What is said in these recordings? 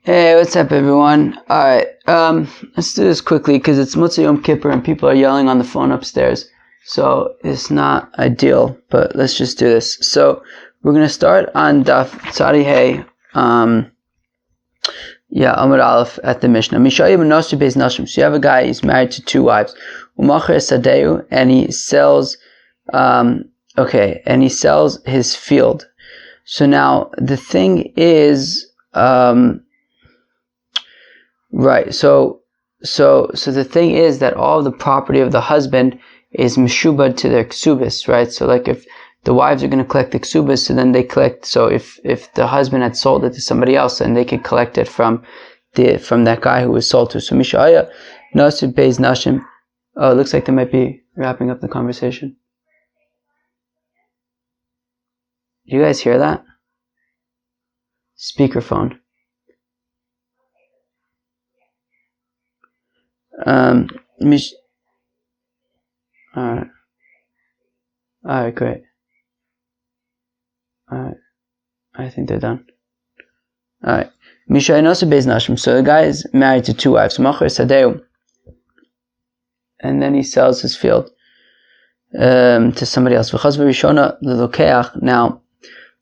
Hey, what's up, everyone? Alright, let's do this quickly because it's Motzei Yom Kippur and people are yelling on the phone upstairs. So it's not ideal, but let's just do this. So we're going to start on Daf Tzadi Hey, Amud Aleph at the Mishnah. Mishayu b'nosu beis nashim. So you have a guy, he's married to two wives. Umacher sadeu, and he sells, and he sells his field. So now the thing is, right. So the thing is that all of the property of the husband is meshubad to their Ksubis, right? So like if the wives are going to collect the Ksubis, so then they collect. So if the husband had sold it to somebody else, then they could collect it from that guy who was sold to. So Mishaya Nasu Beis Nashim. Oh, it looks like they might be wrapping up the conversation. Do you guys hear that? Speakerphone. Alright, great. Alright, I think they're done. Alright. Misha Inosu Beis Nashim. So the guy is married to two wives. Macher Sadeu. And then he sells his field to somebody else. Now,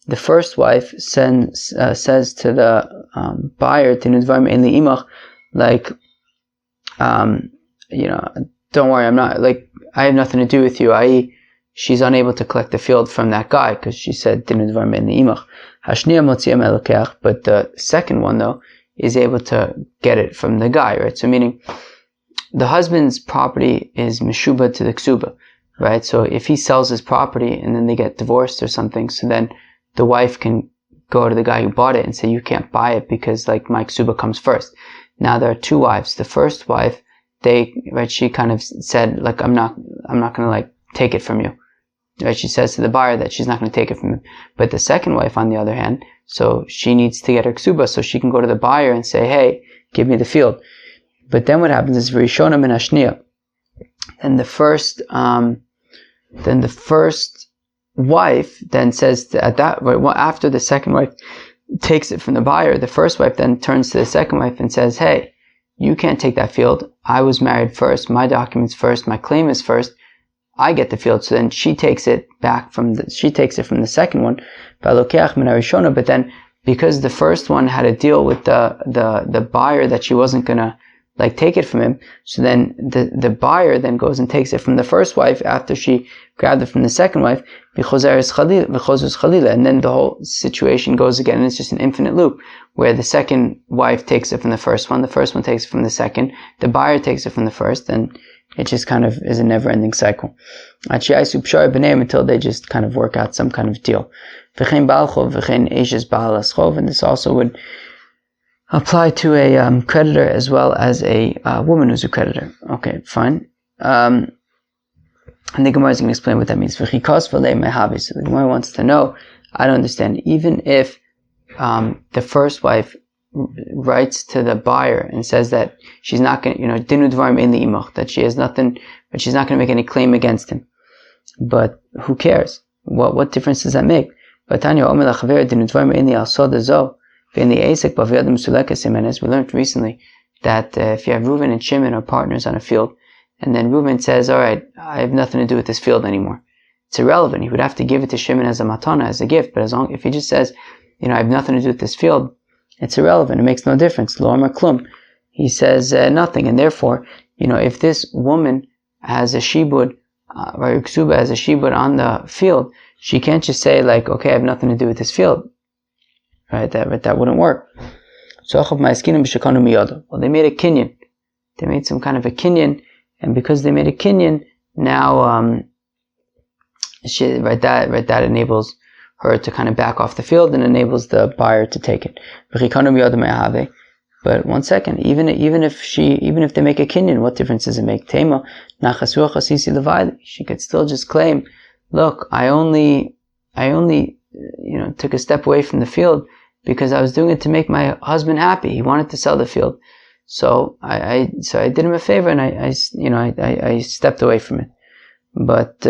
the first wife says to the buyer, like, don't worry, I have nothing to do with you. She's unable to collect the field from that guy because she said, but the second one, though, is able to get it from the guy, right? So meaning, the husband's property is meshubah to the ksuba, right? So if he sells his property and then they get divorced or something, so then the wife can go to the guy who bought it and say, you can't buy it because my ksuba comes first. Now there are two wives. The first wife, she kind of said, I'm not going to take it from you. Right? She says to the buyer that she's not going to take it from him. But the second wife, on the other hand, so she needs to get her ksuba, so she can go to the buyer and say, hey, give me the field. But then what happens is V'rishona min hashniya. And the first wife then says after the second wife takes it from the buyer, the first wife then turns to the second wife and says, hey, you can't take that field. I was married first. My documents first. My claim is first. I get the field. So then she takes it from the second one. But then because the first one had a deal with the buyer that she wasn't gonna take it from him, so then the buyer then goes and takes it from the first wife after she grabbed it from the second wife, and then the whole situation goes again, and it's just an infinite loop where the second wife takes it from the first one takes it from the second, the buyer takes it from the first, and it just kind of is a never-ending cycle until they just kind of work out some kind of deal. And this also would apply to a creditor as well as a woman who's a creditor. Okay, fine. And the Gemara is going to explain what that means. So the Gemara wants to know, I don't understand, even if the first wife writes to the buyer and says that she's not going to, that she has nothing, but she's not going to make any claim against him. But who cares? What difference does that make? We learned recently that if you have Reuven and Shimon are partners on a field, and then Reuven says, all right, I have nothing to do with this field anymore. It's irrelevant. He would have to give it to Shimon as a matana, as a gift, but if he just says, I have nothing to do with this field, it's irrelevant. It makes no difference. Lo amar klum. He says nothing, and therefore, if this woman has a shibud, or Ksuba has a shibud on the field, she can't just say okay, I have nothing to do with this field. Right, that wouldn't work. Well, they made a kinyan. They made some kind of a kinyan, and because they made a kinyan, now that enables her to kind of back off the field and enables the buyer to take it. But one second, even if they make a kinyan, what difference does it make? Tema she could still just claim, look, I only took a step away from the field because I was doing it to make my husband happy. He wanted to sell the field, so I did him a favor, and I stepped away from it. But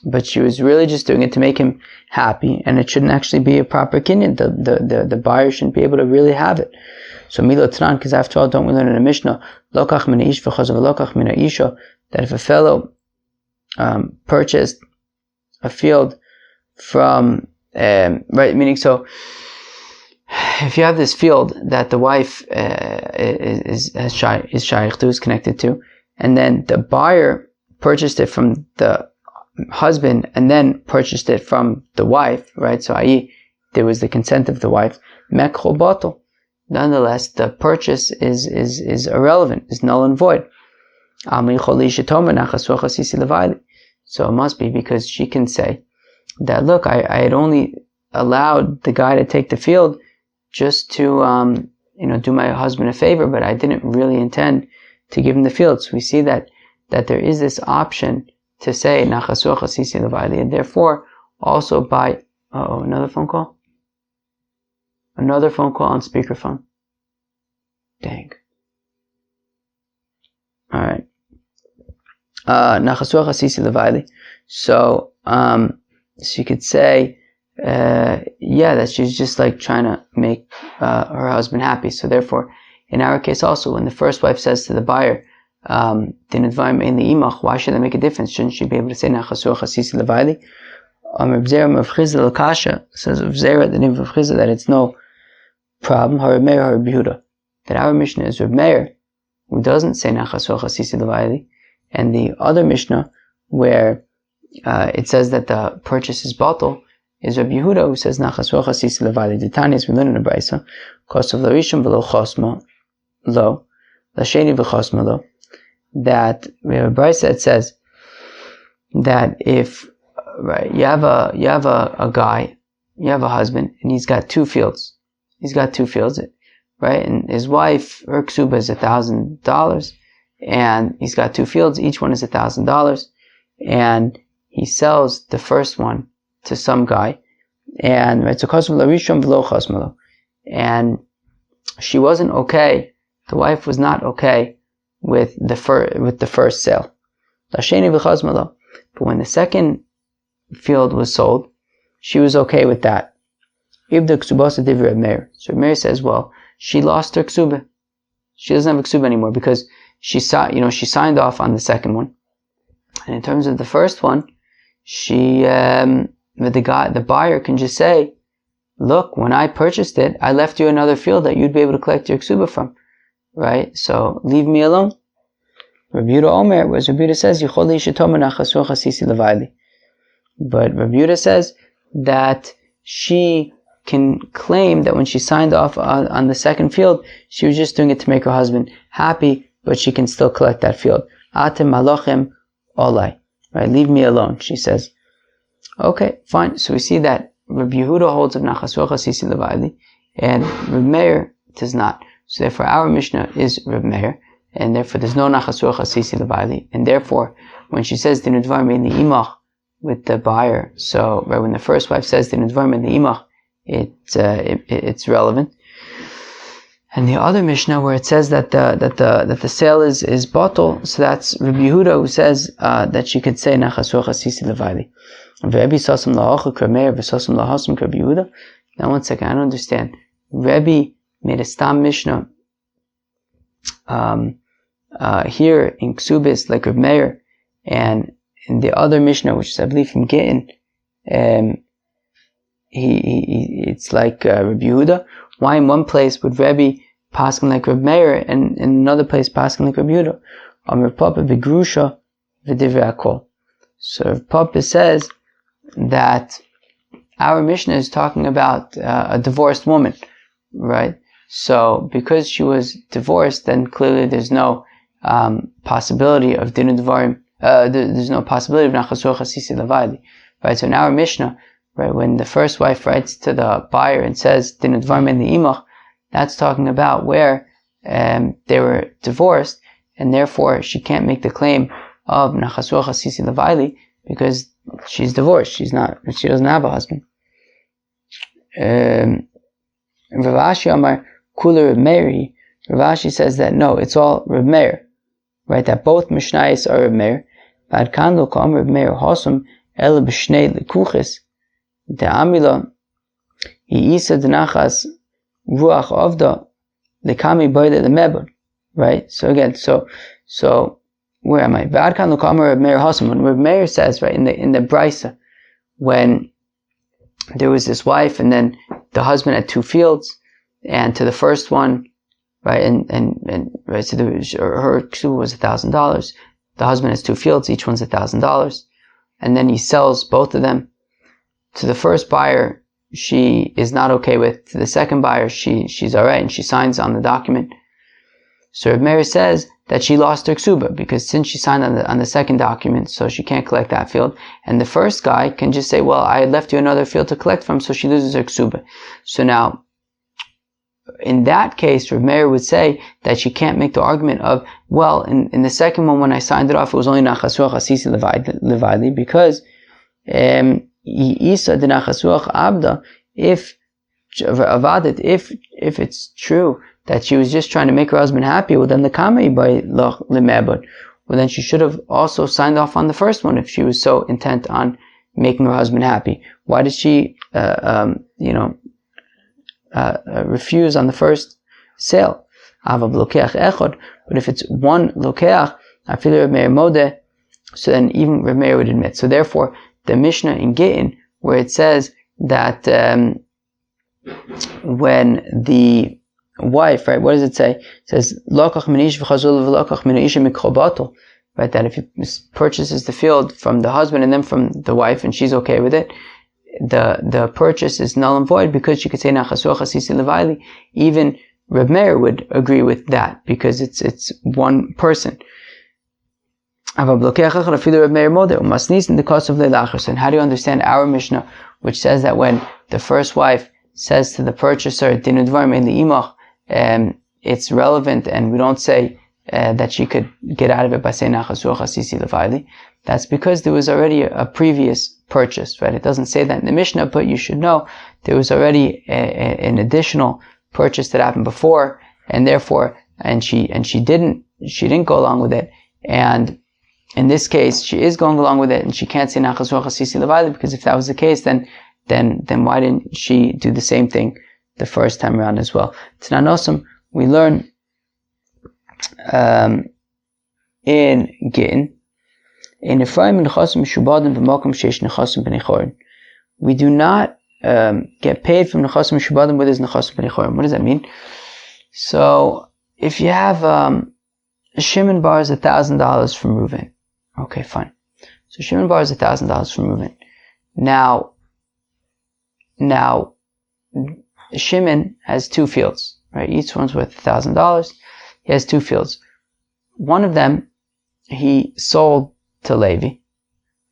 but she was really just doing it to make him happy, and it shouldn't actually be a proper kinyan. The buyer shouldn't be able to really have it. So Milo Tran, because after all, don't we learn in a Mishnah, Lokach min ish v'chazav lokach min isha, that if a fellow purchased a field from, right, meaning so, if you have this field that the wife is shaykh to, is connected to, and then the buyer purchased it from the husband and then purchased it from the wife, right? So i.e. there was the consent of the wife, mekchol batal. Nonetheless, the purchase is irrelevant, is null and void. So it must be because she can say that, look, I had only allowed the guy to take the field just to do my husband a favor, but I didn't really intend to give him the field. So we see that there is this option to say nachasuach asisi levayli, and therefore also by another phone call on speakerphone. Dang. All right. Nachasuach asisi levayli. So you could say that she's just like trying to make her husband happy. So therefore, in our case also, when the first wife says to the buyer, why should that make a difference? Shouldn't she be able to say nachasuach asisi levayli? Says of Zera, the name of Chizah, that it's no problem. Harab Meir, Harab Yehuda. That our Mishnah is Reb Meir, who doesn't say nachasuach asisi levayli, and the other Mishnah where it says that the purchase is batal is Reb Yehuda, who says nachasuach asisi levayli. The Tanyas we learn in the Brisa, kosav larishon v'lo chosma lo, lasheni v'chosma lo. That we have a Brisa that says that if you have a guy, you have a husband, and he's got two fields, right? And his wife, her ksuba is $1,000, and he's got two fields, each one is $1,000, and he sells the first one to some guy, and right, so chasm larishon v'lo chasmalo, and she wasn't okay. The wife was not okay with the first sale. But when the second field was sold, she was okay with that. So Meir says, well, she lost her ksuba. She doesn't have a ksuba anymore because she signed off on the second one. And in terms of the first one, the buyer can just say, look, when I purchased it, I left you another field that you'd be able to collect your ksuba from. Right? So leave me alone. Rabbi Yehuda Omer, whereas Rabbi Yehuda says, but Rabbi Yehuda says that she can claim that when she signed off on the second field, she was just doing it to make her husband happy, but she can still collect that field. Atem malochem olai. Right? Leave me alone, she says. Okay, fine. So we see that Rabbi Yehuda holds of nachasuach asisi levayli, and Rabbi Meir does not. So therefore our Mishnah is Reb Meir, and therefore there's no nachasuach asisi levayli, and therefore when she says dinu dvar me'in imach with the buyer, so right when the first wife says dinu dvar me'in imach, it's relevant. And the other Mishnah where it says that the sale is batal, so that's Reb Yehuda who says that she could say nachasuach asisi levayli. Now one second, I don't understand. Rebbe made a stam Mishnah here in Ksubis, like Reb Meir, and in the other Mishnah, which is I believe from Gittin, it's like Reb Yehuda. Why in one place would Rebbe paskin like Reb Meir, and in another place paskin like Reb Yehuda? Reb Papa v'grusha v'divrei hakol. So Reb Papa says that our Mishnah is talking about a divorced woman, right? So because she was divorced, then clearly there's no possibility of dinu dvarim. There's no possibility of nachasuach asisi levayli, right? So in our Mishnah, right, when the first wife writes to the buyer and says dinu dvarim in the imach, that's talking about where they were divorced, and therefore she can't make the claim of nachasuach asisi levayli because she's divorced. She doesn't have a husband. Rav Ashi Amar Kula Reb Meir. Rav Ashi says that no, it's all Reb Meir, right? That both Mishnayos are Reb Meir. Bad Kan Lo Ka'am Reb Meir Hosum Ela b'shnei lekuches de'amila hi'isa denachas ruach avda lekami boile lemebon. Right? So again, so where am I? V'adkan l'kamer Reb Meir Hasam. When Reb Meir says, right, in the Brisa, when there was this wife and then the husband had 2 fields, and to the first one, right, and right, so her Ksuba was $1,000. The husband has 2 fields, each one's $1,000, and then he sells both of them. To the first buyer, she is not okay with. To the second buyer, she's alright, and she signs on the document. So Reb Meir says that she lost her Ksuba, because since she signed on the second document, so she can't collect that field. And the first guy can just say, well, I left you another field to collect from, so she loses her Ksuba. So now, in that case, Reb Meir would say that she can't make the argument of, well, in the second one, when I signed it off, it was only Nachasuach Asisi Levayli, because Isa de Nachasuach Abda, if it's true that she was just trying to make her husband happy, well then the Kamei by Lemebod, well then she should have also signed off on the first one if she was so intent on making her husband happy. Why did she refuse on the first sale? But if it's one lokeach, I feel Reb Meir modeh, so then even Reb Meir would admit. So therefore, the Mishnah in Gittin, where it says that when the wife, right, what does it say? It says lokach min ish v'chazul v'lokach min isha mikrobato, right? That if he purchases the field from the husband and then from the wife, and she's okay with it, the purchase is null and void, because she could say nachasuach asisi levayli. Even Reb Meir would agree with that, because it's one person. And how do you understand our Mishnah, which says that when the first wife says to the purchaser, it's relevant, and we don't say that she could get out of it by saying nachasuach asisi levayli? That's because there was already a previous purchase, right? It doesn't say that in the Mishnah, but you should know there was already an additional purchase that happened before, and therefore, and she didn't go along with it, and in this case, she is going along with it, and she can't say nachasuach asisi levayli, because if that was the case, then why didn't she do the same thing the first time around as well? Tanan Osam, we learn in Gittin, in Ephraim nechasim mishubadim b'makom sheish nechasim b'nechorim. We do not get paid from nechasim mishubadim where there's nechasim b'nechorim. What does that mean? So if you have Shimon borrows $1,000 from Reuven. Okay, fine. So Shimon borrows $1,000 from Reuven. Now, Shimon has 2 fields, right? Each one's worth $1,000. He has 2 fields. One of them he sold to Levi,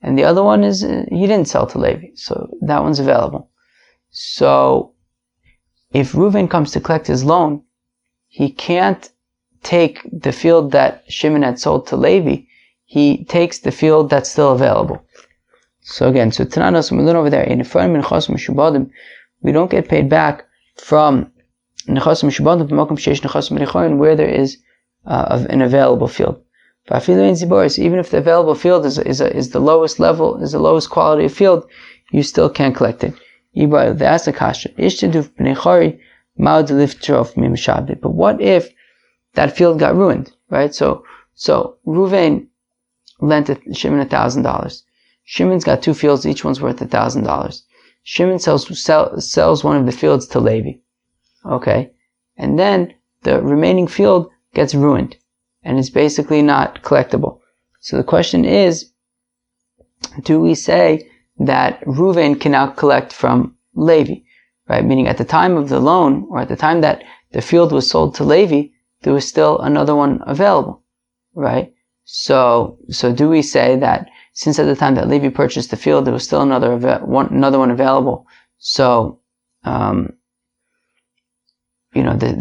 and the other one is he didn't sell to Levi, so that one's available. So if Reuven comes to collect his loan, he can't take the field that Shimon had sold to Levi. He takes the field that's still available. So again, so Tananos, we learn over there, in Ephraim nechasim mishubadim, we don't get paid back from nechasim mishubadim b'makom sheish nechasim b'nechorim, where there is an available field. Even if the available field is the lowest level, is the lowest quality of field, you still can't collect it. But what if that field got ruined, right? So Reuven lent Shimon $1,000. Shimon's got 2 fields, each one's worth $1,000. Shimon sells one of the fields to Levi. Okay. And then the remaining field gets ruined, and it's basically not collectible. So the question is, do we say that Reuven can now collect from Levi, right? Meaning at the time of the loan, or at the time that the field was sold to Levi, there was still another one available, right? So do we say that since at the time that Levi purchased the field, there was still another one available, so the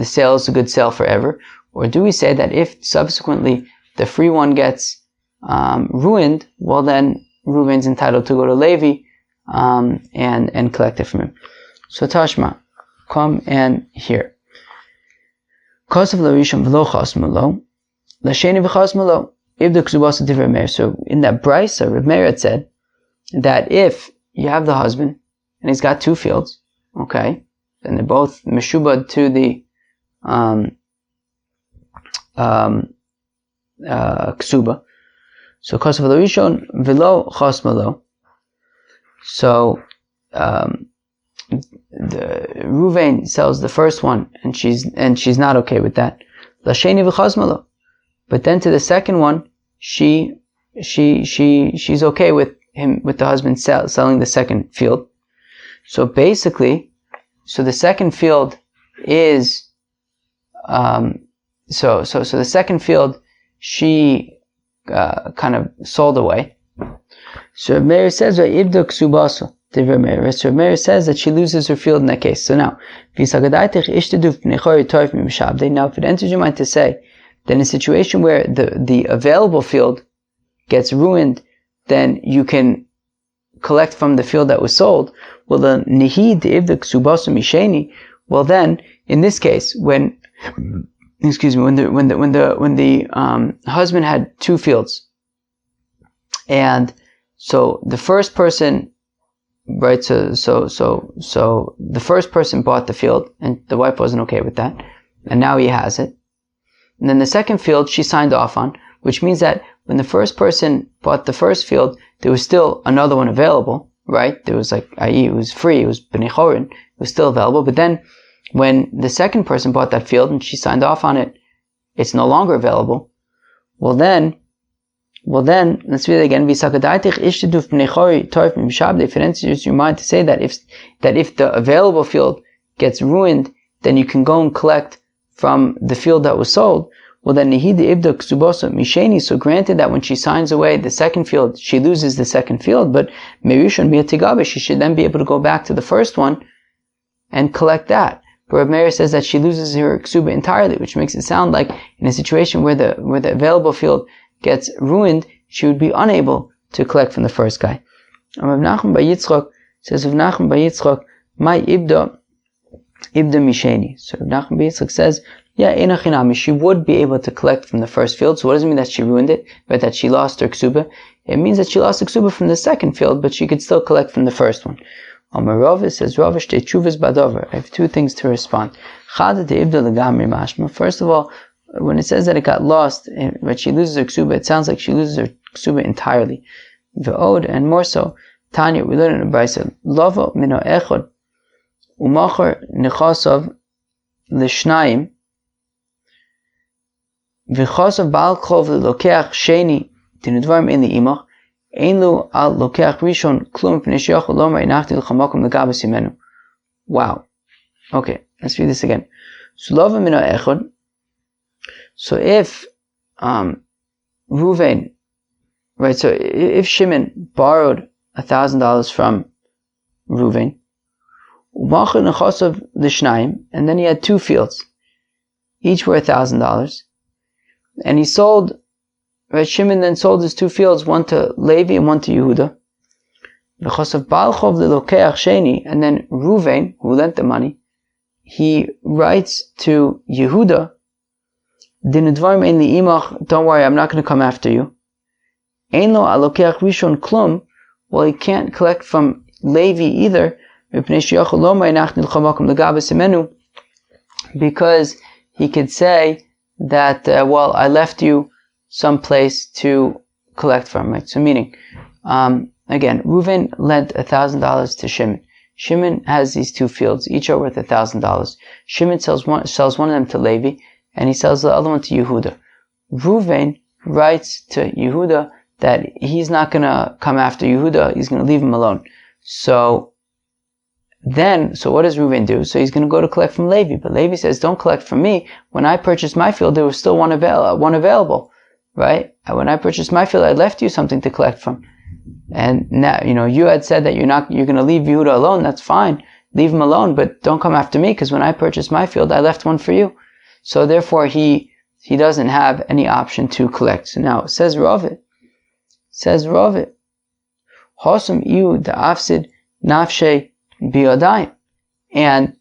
sale is a good sale forever? Or do we say that if subsequently the free one gets ruined, well then Reuven's entitled to go to Levi and collect it from him? So Tashma, come and hear. Kosav l'rishon v'lo chasmulo, l'sheni v'chasmulo. If the Ksubis are different Meir. So in that Brisa, Reb Meir had said that if you have the husband and he's got 2 fields, okay, then they're both meshubad to the ksuba. So kosav lo rishon velo chosmalo. So Ruvain sells the first one, and she's not okay with that. Lasheni v'chosmalo. But then to the second one, she's okay with the husband selling the second field. So basically, the second field is so the second field she kind of sold away. So Meir says Ibda Ksubasa. So Meir says that she loses her field in that case. So now, now if it enters your mind to say that in a situation where the available field gets ruined, then you can collect from the field that was sold. Well, then in this case, when the husband had 2 fields, and so the first person, right? So the first person bought the field, and the wife wasn't okay with that, and now he has it. And then the second field she signed off on, which means that when the first person bought the first field, there was still another one available, right? There was i.e. it was free, it was b'nei chorin, it was still available. But then when the second person bought that field and she signed off on it, it's no longer available. Well then, let's read it again. If it enters your mind to say that if the available field gets ruined, then you can go and collect from the field that was sold. Well then, so granted that when she signs away the second field, she loses the second field, but she should then be able to go back to the first one and collect that. But Rav Meir says that she loses her ksuba entirely, which makes it sound like in a situation where the available field gets ruined, she would be unable to collect from the first guy. Rav Nachman bar Yitzchok says, Rav Nachman bar Yitzchok, my ibda misheni. So Rav Nachman bar Yitzchok says, yeah, einachinami, she would be able to collect from the first field. So what does it mean that she ruined it, but that she lost her ksuba? It means that she lost the ksuba from the second field, but she could still collect from the first one. Amar Rava says, Rava shtei tshuvas badover. I have 2 things to respond. First of all, when it says that it got lost, but she loses her ksuba, it sounds like she loses her ksuba entirely. Ve'od, and more so, Tanya, we learn in the Brisa, Lovo mino echod, u'machar nechosov l'shnayim, v'chosov ba'al chov l'lokeach sheni, tinudvarim in li'imach, ein lu al lokeach rishon klum p'nei sheyochel lomar inachti l'chamakom l'gabas yimenu. Wow. Okay, let's read this again. So Lovo mino echod. So if Ruvain, right? So if Shimon borrowed $1,000 from Ruvain, and then he had 2 fields, each were $1,000, and he sold, right? Shimon then sold his 2 fields, one to Levi and one to Yehuda. And then Ruvain, who lent the money, he writes to Yehuda, don't worry, I'm not going to come after you. Well, he can't collect from Levi either, because he could say that, well, I left you some place to collect from, right? So meaning, again, Reuven lent $1,000 to Shimon. Shimon has these 2 fields, each are worth $1,000. Shimon sells one of them to Levi, and he sells the other one to Yehuda. Reuven writes to Yehuda that he's not going to come after Yehuda, he's going to leave him alone. So what does Reuven do? So he's going to go to collect from Levi, but Levi says, don't collect from me. When I purchased my field, there was still one available, right? When I purchased my field, I left you something to collect from. And now, you had said that you're going to leave Yehuda alone, that's fine. Leave him alone, but don't come after me, because when I purchased my field, I left one for you. So therefore, he doesn't have any option to collect. So now, says Ravit, Hosam iu da'afsid nafshe biyadayim. And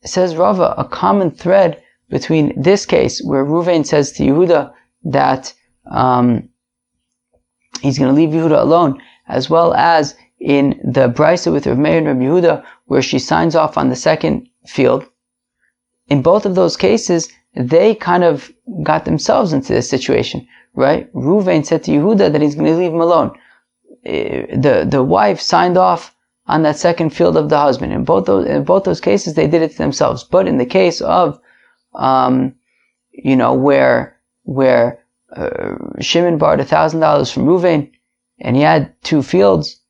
says Rava, a common thread between this case, where Reuven says to Yehuda that he's going to leave Yehuda alone, as well as in the Brisa with Rav Meir and Rav Yehuda, where she signs off on the second field. In both of those cases, they kind of got themselves into this situation, right? Reuven said to Yehuda that he's going to leave him alone. The wife signed off on that second field of the husband. In both those cases, they did it to themselves. But in the case of, where Shimon borrowed $1,000 from Reuven, and he had two fields,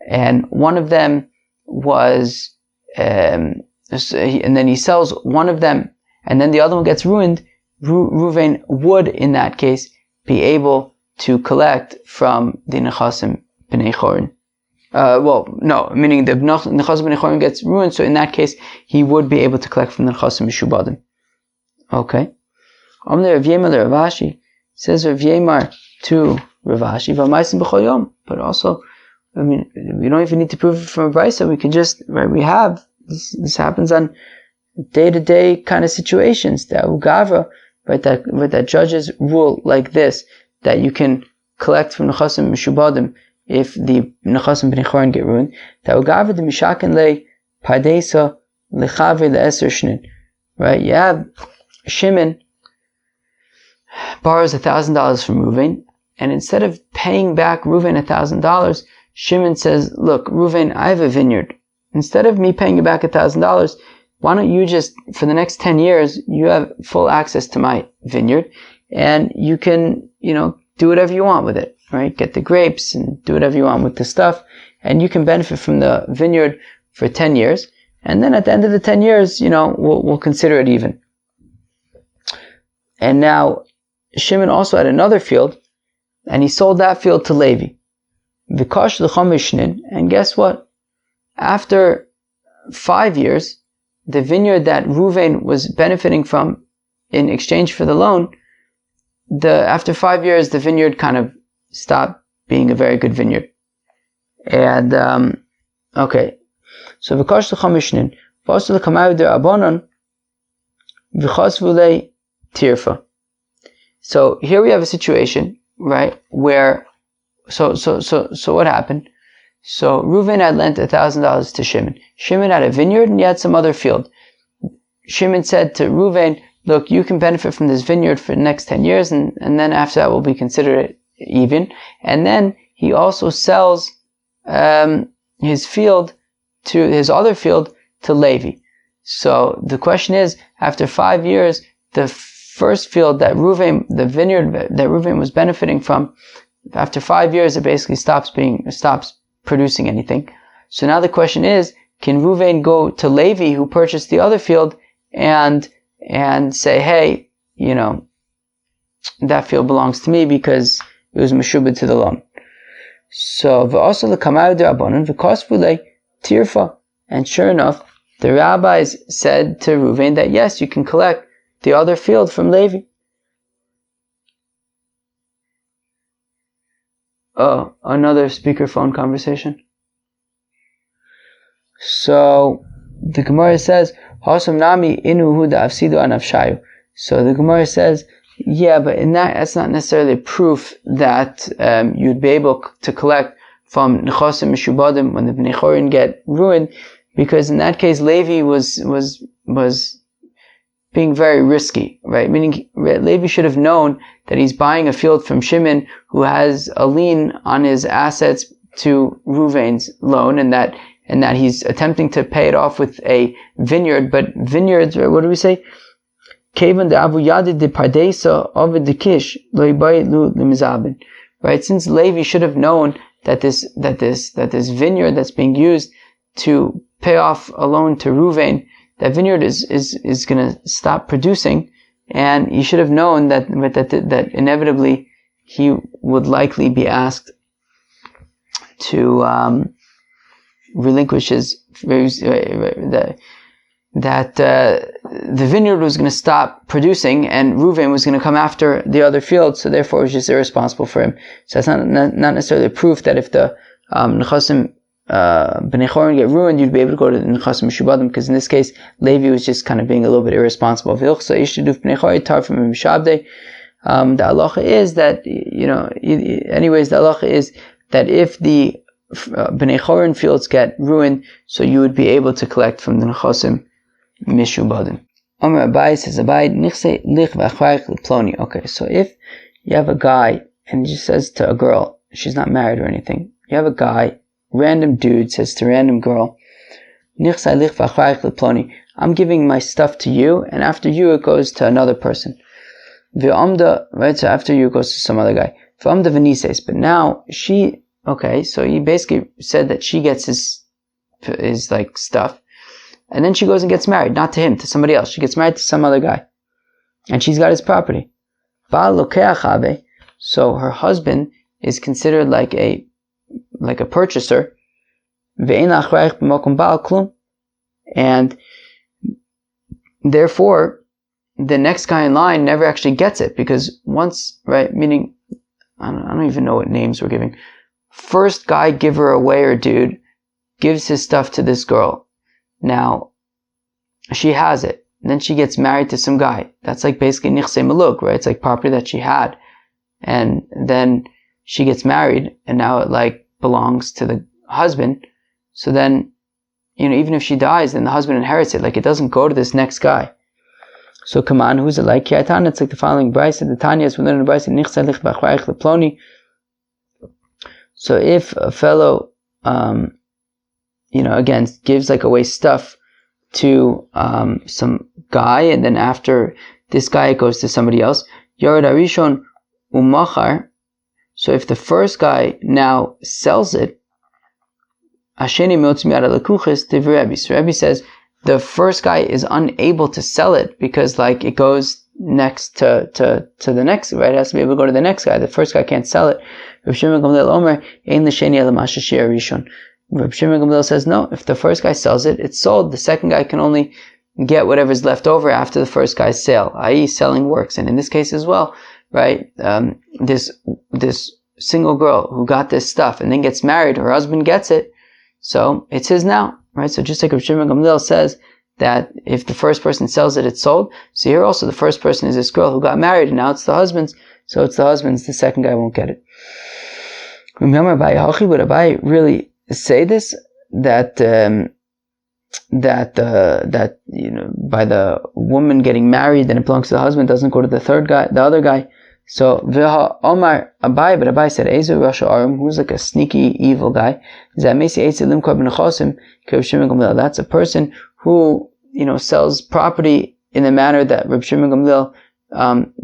and one of them was, and then he sells one of them, and then the other one gets ruined. Reuven would, in that case, be able to collect from the Nechasim B'nei Chorin. Meaning the Nechasim B'nei Chorin gets ruined, so in that case, he would be able to collect from the Nechasim Mishubadim. Okay. Rav Yemar Rav Ashi, says Rav Yemar to Rav Ashi, V'maisim b'chol yom. But also, we don't even need to prove it from a brisa. We can just, right, we have, this happens on day-to-day kind of situations, that Ugavra, right, that judges rule like this, that you can collect from Nechasim Mishubadim if the Nechasim B'nei Chorin get ruined, that Ugavra de Mishaken le Padesa lechavi le'eser shnin. Right, you have Shimon borrows $1,000 from Reuven, and instead of paying back Reuven $1,000, Shimon says, look, Reuven, I have a vineyard. Instead of me paying you back $1,000, why don't you just, for the next 10 years, you have full access to my vineyard, and you can, do whatever you want with it, right? Get the grapes and do whatever you want with the stuff, and you can benefit from the vineyard for 10 years. And then at the end of the 10 years, we'll consider it even. And now, Shimon also had another field, and he sold that field to Levi. V'kash l'chomishnin, and guess what? After 5 years, the vineyard that Reuven was benefiting from in exchange for the loan, after 5 years, the vineyard kind of stopped being a very good vineyard. And, okay. So v'kash l'chomishnin, v'asel l'kamayu der'abonon, v'chasvu le tirfa. So here we have a situation, right, where, so what happened? So Reuven had lent $1,000 to Shimon. Shimon had a vineyard and he had some other field. Shimon said to Reuven, look, you can benefit from this vineyard for the next 10 years, and then after that will be considered even. And then he also sells his other field to Levi. So the question is, after 5 years, the first field that the vineyard that Reuven was benefiting from, after 5 years, it basically stops producing anything. So now the question is, can Reuven go to Levi, who purchased the other field, and say, hey, that field belongs to me because it was meshubed to the loan. So v'asel l'kamayu der'abonon v'kasvu le tirfa. And sure enough, the rabbis said to Reuven that yes, you can collect the other field from Levi. Oh, another speakerphone conversation. So the Gemara says, Hasam nami inu hu da'afsidu anafshayu. So the Gemara says, yeah, but that's not necessarily proof that you'd be able to collect from Nechasim Mishubadim when the Bnei Chorin get ruined, because in that case Levi was being very risky, right? Meaning Levi should have known that he's buying a field from Shimon, who has a lien on his assets to Reuven's loan, and that he's attempting to pay it off with a vineyard. But vineyards, what do we say? Right? Since Levi should have known that this vineyard that's being used to pay off a loan to Reuven, that vineyard is going to stop producing, and he should have known that inevitably he would likely be asked to relinquish the vineyard was going to stop producing, and Reuven was going to come after the other field, so therefore it was just irresponsible for him. So that's not necessarily proof that if the Nechasim B'nei Chorin get ruined, you'd be able to go to the Nechasim Mishubadim, because in this case, Levi was just kind of being a little bit irresponsible. The halacha is that, that if the Bnei Chorin fields get ruined, so you would be able to collect from the Nechosim Mishubadim. Omer Abai says, Abai, Nichse lich v'achrayich l'ploni. Okay, so if you have a guy, and he just says to a girl, she's not married or anything, you have a guy, random dude says to random girl, Nichse lich v'achrayich l'ploni. I'm giving my stuff to you, and after you it goes to another person. V'amda, right, so after you it goes to some other guy. V'amda v'nises, but now she, okay, so he basically said that she gets his like stuff, and then she goes and gets married, not to him, to somebody else. She gets married to some other guy, and she's got his property. So her husband is considered like a purchaser, and therefore the next guy in line never actually gets it, because once, right, meaning, I don't even know what names we're giving. First guy giver away or dude gives his stuff to this girl. Now, she has it. And then she gets married to some guy. That's like basically nichse maluk, right? It's like property that she had. And then she gets married, and now it like belongs to the husband. So then, even if she dies, then the husband inherits it. Like, it doesn't go to this next guy. So come on, who's it like? It's like the following Brisa. The Tanya is within the Brisa, nichse lich v'achrayich l'ploni. So if a fellow, again, gives like away stuff to some guy, and then after this guy it goes to somebody else, Yared Arishon Umachar. So if the first guy now sells it, Asheni Miotzmiara Lekuchis Rebbe. So Rebbe says the first guy is unable to sell it because like it goes next to the next, right? It has to be able to go to the next guy. The first guy can't sell it. Rav Shimon Gamliel Omer Ein l'sheni ela ma sheshir rishon. Rav Shimon Gamliel says no. If the first guy sells it, it's sold. The second guy can only get whatever's left over after the first guy's sale, i.e., selling works. And in this case as well, right? This single girl who got this stuff and then gets married, her husband gets it, so it's his now, right? So just like Rav Shimon Gamliel says that if the first person sells it, it's sold. So here also the first person is this girl who got married, and now it's the husband's. So it's the husband's. The second guy won't get it. Remember, would Abai really say this? That by the woman getting married, then it belongs to the husband, doesn't go to the third guy, the other guy. So Viha Omar Abai, but Abai said, Ezu Rasha Aram, who's like a sneaky, evil guy. That's a person who, sells property in the manner that Reb Shimon Gamliel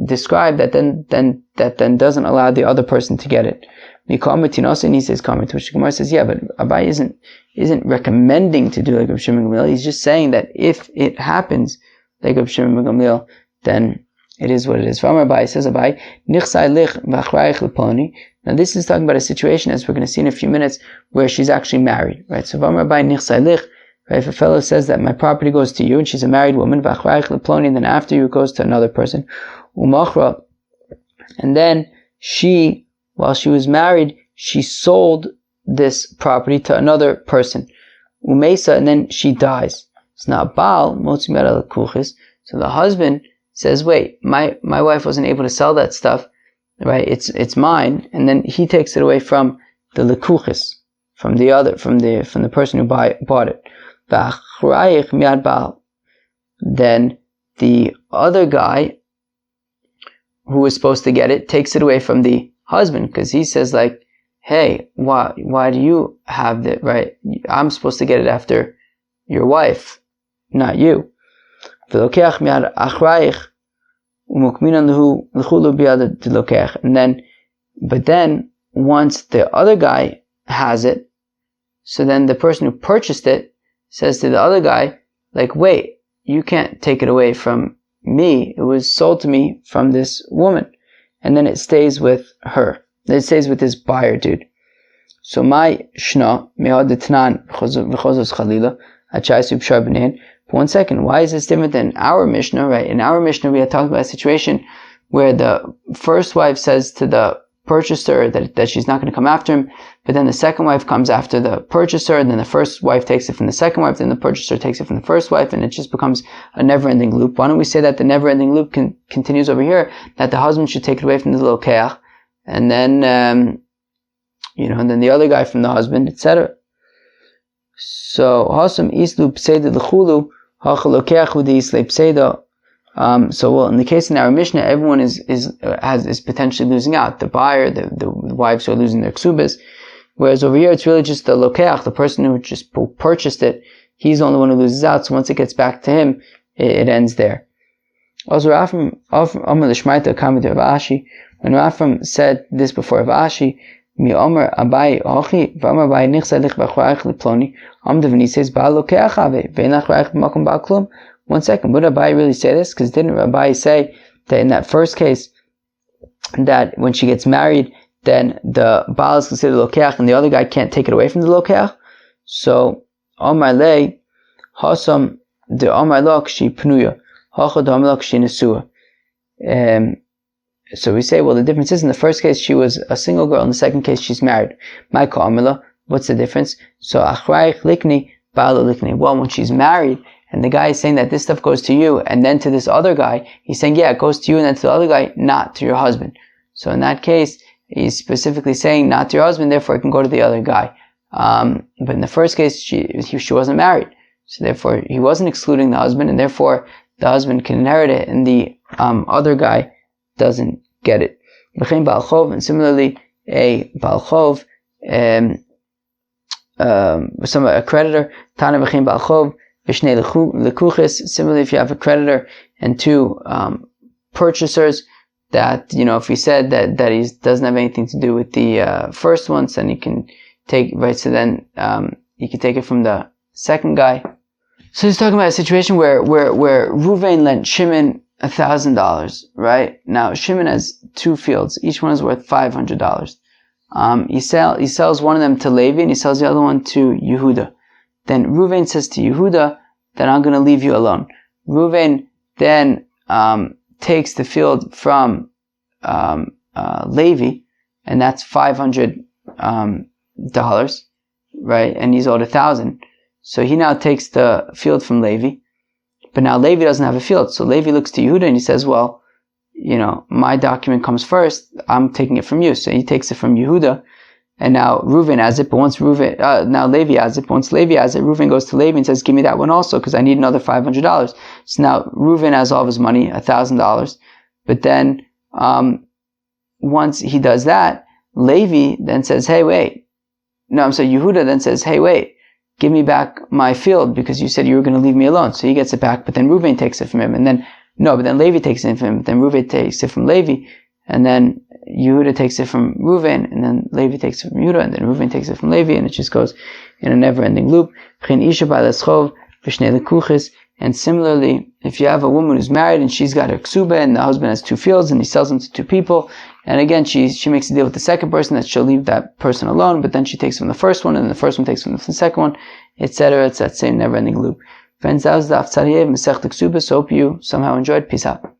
described, that then doesn't allow the other person to get it. And he says comment, which the Gemara says, yeah, but Abai isn't recommending to do like Reb Shimon Gamliel. He's just saying that if it happens like Reb Shimon Gamliel, then it is what it is. Abai says, Abai, nichsai lich v'achrayich l'poni. Now this is talking about a situation, as we're going to see in a few minutes, where she's actually married, right? So Abai nichsai lich, right? If a fellow says that my property goes to you, and she's a married woman, v'achrayich l'ploni, and then after you it goes to another person, umachra, and then she, while she was married, she sold this property to another person, umesa, and then she dies. It's not baal motzimera l'kuchis. So the husband says, wait, my wife wasn't able to sell that stuff, right? It's mine, and then he takes it away from the lekuchis, from the person who bought it. Then the other guy who was supposed to get it takes it away from the husband, because he says like, hey, why do you have it, right? I'm supposed to get it after your wife, not you. And then, but then once the other guy has it, so then the person who purchased it says to the other guy, like, wait, you can't take it away from me. It was sold to me from this woman. And then it stays with her. It stays with this buyer dude. So my shna mehad detnan v'chozos chalila achayis ubshar b'nein. But 1 second, why is this different than our Mishnah, right? In our Mishnah, we had talked about a situation where the first wife says to the purchaser that she's not going to come after him, but then the second wife comes after the purchaser, and then the first wife takes it from the second wife, then the purchaser takes it from the first wife, and it just becomes a never-ending loop. Why don't we say that the never-ending loop continues over here, that the husband should take it away from the lokeach, and then and then the other guy from the husband, etc. So hasam islu pseida l'chulu hachalokeachu deisle pseida. So in the case in our Mishnah, everyone is potentially losing out. The buyer, the wives who are losing their ksubis. Whereas over here, it's really just the lokeach, the person who just purchased it. He's the only one who loses out. So once it gets back to him, it ends there. Also, when Rafam said this before Avashi, Mi Omer Abai Ochi, Vamar Abai Nichsa Lich Bachwaich Liploni, Amdavani says, Baal Lokeach Ave, Ve'nach Raich B'makom Baal Klum. 1 second, would Abai really say this? Because didn't Abai say that in that first case, that when she gets married, then the Baal is considered Lokeach and the other guy can't take it away from the Lokeach? So, Omar Le, Hasam, the Omar Lok, Shi Pnuya, Hachad Omar Lok, Shi Nesua. So we say, well, the difference is in the first case she was a single girl, in the second case she's married. Maika Amila, what's the difference? So Achraich Likni, Baala Likni. Well, when she's married, and the guy is saying that this stuff goes to you, and then to this other guy, he's saying, yeah, it goes to you, and then to the other guy, not to your husband. So in that case, he's specifically saying not to your husband, therefore it can go to the other guy. But in the first case, she wasn't married. So therefore, he wasn't excluding the husband, and therefore the husband can inherit it, and the other guy doesn't get it. And similarly, a Balchov, a creditor, Tana B'chein Balchov, Vishnei Lekuchis. Similarly, if you have a creditor and two purchasers, that, if he said that he doesn't have anything to do with the first ones, then he can take, right, so then he can take it from the second guy. So he's talking about a situation where Ruvain lent Shimon $1,000, right? Now, Shimon has 2 fields. Each one is worth $500. He sells one of them to Levi and he sells the other one to Yehuda. Then Ruvain says to Yehuda, that I'm going to leave you alone. Ruvain then takes the field from Levi, and that's $500, right? And he's owed $1,000. So he now takes the field from Levi. But now Levi doesn't have a field. So Levi looks to Yehuda and he says, well, my document comes first. I'm taking it from you. So he takes it from Yehuda. And now Reuven has it. But once now Levi has it. But once Levi has it, Reuven goes to Levi and says, give me that one also because I need another $500. So now Reuven has all of his money, $1,000. But then, once he does that, Levi then says, hey, wait. No, I'm sorry, Yehuda then says, hey, wait. Give me back my field because you said you were going to leave me alone. So he gets it back, but then Reuven takes it from him. And then, but then Levi takes it from him. But then Reuven takes it from Levi. And then Yehuda takes it from Reuven. And then Levi takes it from Yehuda. And then Reuven takes it from Levi. And it just goes in a never-ending loop. And similarly, if you have a woman who's married and she's got a ksuba and the husband has 2 fields and he sells them to 2 people, and again, she makes a deal with the second person that she'll leave that person alone, but then she takes from the first one and the first one takes from the second one, etc. It's that same never-ending loop. Friends, that was the Aftzariev Masech Ksubis. Hope you somehow enjoyed. Peace out.